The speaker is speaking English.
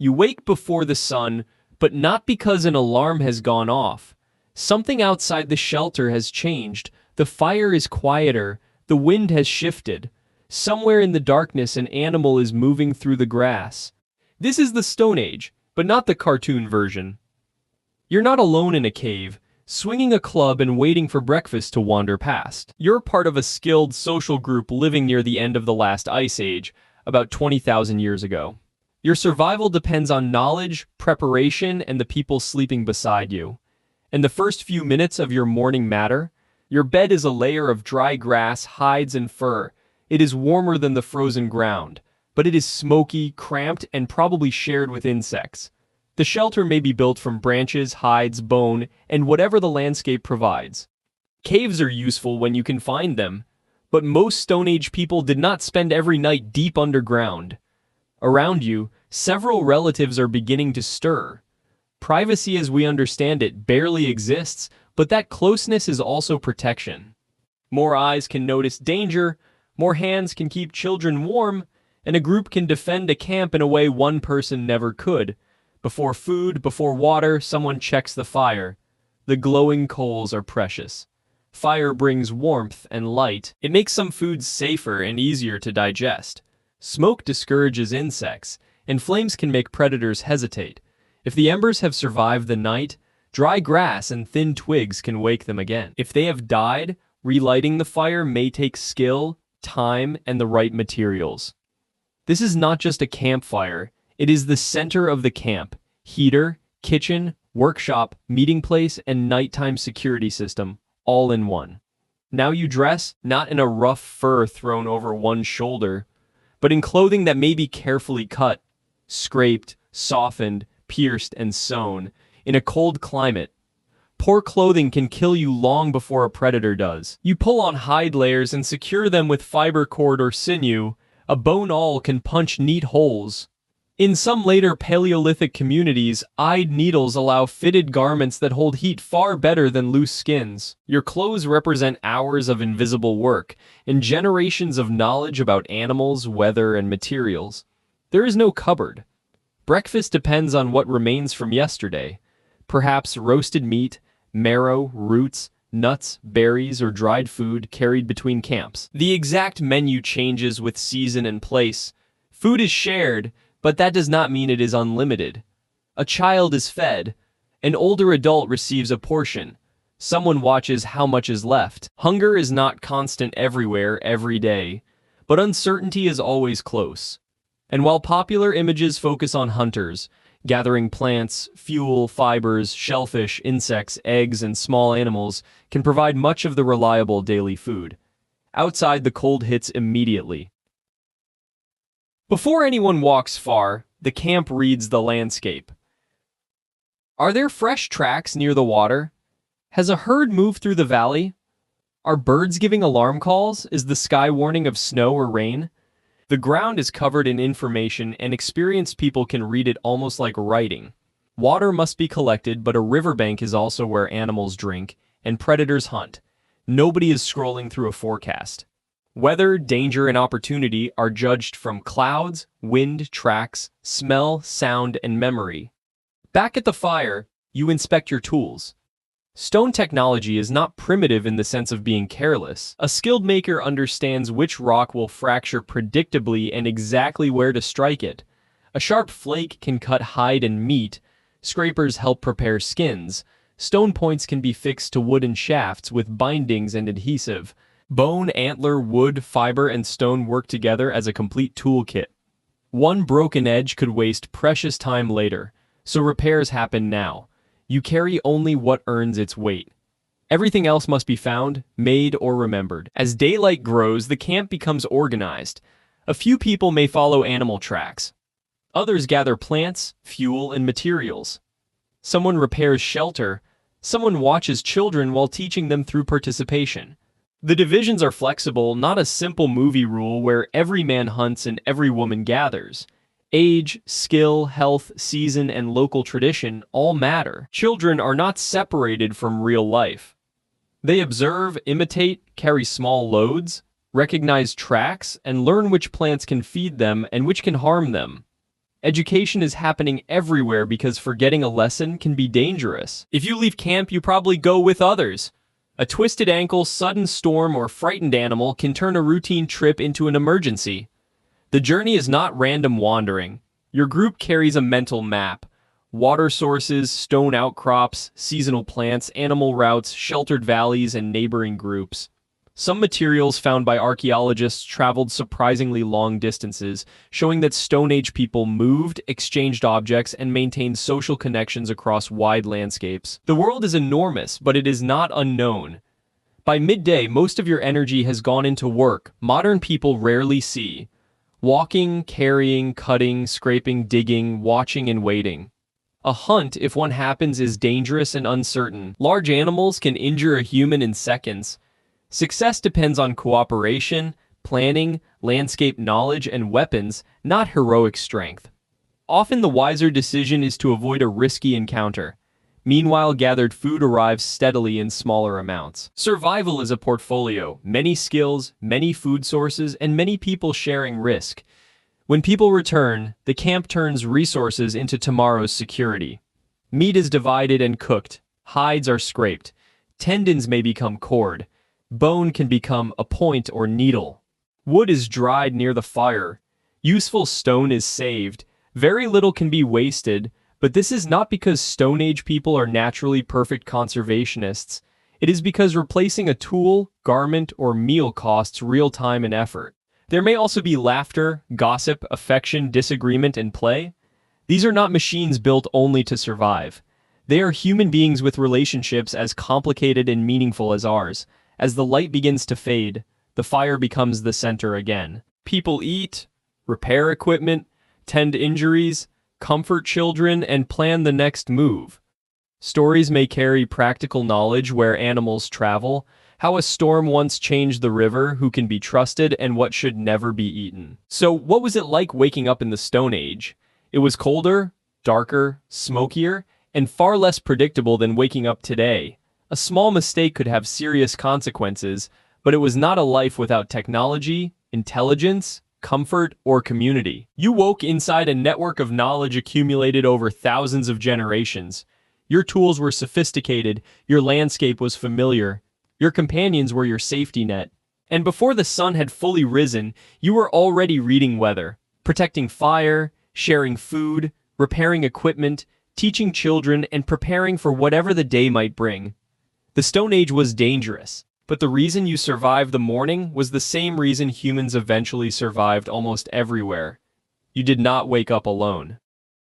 You wake before the sun, but not because an alarm has gone off. Something outside the shelter has changed. The fire is quieter, the wind has shifted. Somewhere in the darkness an animal is moving through the grass. This is the Stone Age, but not the cartoon version. You're not alone in a cave, swinging a club and waiting for breakfast to wander past. You're part of a skilled social group living near the end of the last ice age, about 20,000 years ago. Your survival depends on knowledge, preparation, and the people sleeping beside you. And the first few minutes of your morning matter. Your bed is a layer of dry grass, hides, and fur. It is warmer than the frozen ground, but it is smoky, cramped, and probably shared with insects. The shelter may be built from branches, hides, bone, and whatever the landscape provides. Caves are useful when you can find them, but most Stone Age people did not spend every night deep underground. Around you, several relatives are beginning to stir. Privacy as we understand it barely exists, but that closeness is also protection. More eyes can notice danger, more hands can keep children warm, and a group can defend a camp in a way one person never could. Before food, before water, someone checks the fire. The glowing coals are precious. Fire brings warmth and light. It makes some foods safer and easier to digest. Smoke discourages insects, and flames can make predators hesitate. If the embers have survived the night, dry grass and thin twigs can wake them again. If they have died, relighting the fire may take skill, time, and the right materials. This is not just a campfire. It is the center of the camp. Heater, kitchen, workshop, meeting place, and nighttime security system, all in one. Now you dress, not in a rough fur thrown over one shoulder, but in clothing that may be carefully cut, scraped, softened, pierced, and sewn. In a cold climate, poor clothing can kill you long before a predator does. You pull on hide layers and secure them with fiber cord or sinew. A bone awl can punch neat holes. In some later Paleolithic communities, eyed needles allow fitted garments that hold heat far better than loose skins. Your clothes represent hours of invisible work and generations of knowledge about animals, weather, and materials. There is no cupboard. Breakfast depends on what remains from yesterday. Perhaps roasted meat, marrow, roots, nuts, berries, or dried food carried between camps. The exact menu changes with season and place. Food is shared, but that does not mean it is unlimited. A child is fed. An older adult receives a portion. Someone watches how much is left. Hunger is not constant everywhere, every day, but uncertainty is always close. And while popular images focus on hunters, gathering plants, fuel, fibers, shellfish, insects, eggs, and small animals can provide much of the reliable daily food. Outside, the cold hits immediately. Before anyone walks far, the camp reads the landscape. Are there fresh tracks near the water? Has a herd moved through the valley? Are birds giving alarm calls? Is the sky warning of snow or rain? The ground is covered in information, and experienced people can read it almost like writing. Water must be collected, but a riverbank is also where animals drink and predators hunt. Nobody is scrolling through a forecast. Weather, danger, and opportunity are judged from clouds, wind, tracks, smell, sound, and memory. Back at the fire, you inspect your tools. Stone technology is not primitive in the sense of being careless. A skilled maker understands which rock will fracture predictably and exactly where to strike it. A sharp flake can cut hide and meat. Scrapers help prepare skins. Stone points can be fixed to wooden shafts with bindings and adhesive. Bone, antler, wood, fiber, and stone work together as a complete toolkit. One broken edge could waste precious time later, so repairs happen now. You carry only what earns its weight. Everything else must be found, made, or remembered. As daylight grows, the camp becomes organized. A few people may follow animal tracks. Others gather plants, fuel, and materials. Someone repairs shelter. Someone watches children while teaching them through participation. The divisions are flexible, not a simple movie rule where every man hunts and every woman gathers. Age, skill, health, season, and local tradition all matter. Children are not separated from real life. They observe, imitate, carry small loads, recognize tracks, and learn which plants can feed them and which can harm them. Education is happening everywhere because forgetting a lesson can be dangerous. If you leave camp, you probably go with others. A twisted ankle, sudden storm, or frightened animal can turn a routine trip into an emergency. The journey is not random wandering. Your group carries a mental map. Water sources, stone outcrops, seasonal plants, animal routes, sheltered valleys, and neighboring groups. Some materials found by archaeologists traveled surprisingly long distances, showing that Stone Age people moved, exchanged objects, and maintained social connections across wide landscapes. The world is enormous, but it is not unknown. By midday, most of your energy has gone into work modern people rarely see. Walking, carrying, cutting, scraping, digging, watching, and waiting. A hunt, if one happens, is dangerous and uncertain. Large animals can injure a human in seconds. Success depends on cooperation, planning, landscape knowledge, and weapons, not heroic strength. Often the wiser decision is to avoid a risky encounter. Meanwhile, gathered food arrives steadily in smaller amounts. Survival is a portfolio, many skills, many food sources, and many people sharing risk. When people return, the camp turns resources into tomorrow's security. Meat is divided and cooked, hides are scraped, tendons may become cord. Bone can become a point or needle. Wood is dried near the fire. Useful stone is saved. Very little can be wasted, but this is not because Stone Age people are naturally perfect conservationists. It is because replacing a tool, garment, or meal costs real time and effort. There may also be laughter, gossip, affection, disagreement, and play. These are not machines built only to survive. They are human beings with relationships as complicated and meaningful as ours. As the light begins to fade, the fire becomes the center again. People eat, repair equipment, tend injuries, comfort children, and plan the next move. Stories may carry practical knowledge where animals travel, how a storm once changed the river, who can be trusted, and what should never be eaten. So, what was it like waking up in the Stone Age? It was colder, darker, smokier, and far less predictable than waking up today. A small mistake could have serious consequences, but it was not a life without technology, intelligence, comfort, or community. You woke inside a network of knowledge accumulated over thousands of generations. Your tools were sophisticated, your landscape was familiar, your companions were your safety net. And before the sun had fully risen, you were already reading weather, protecting fire, sharing food, repairing equipment, teaching children, and preparing for whatever the day might bring. The Stone Age was dangerous, but the reason you survived the morning was the same reason humans eventually survived almost everywhere. You did not wake up alone.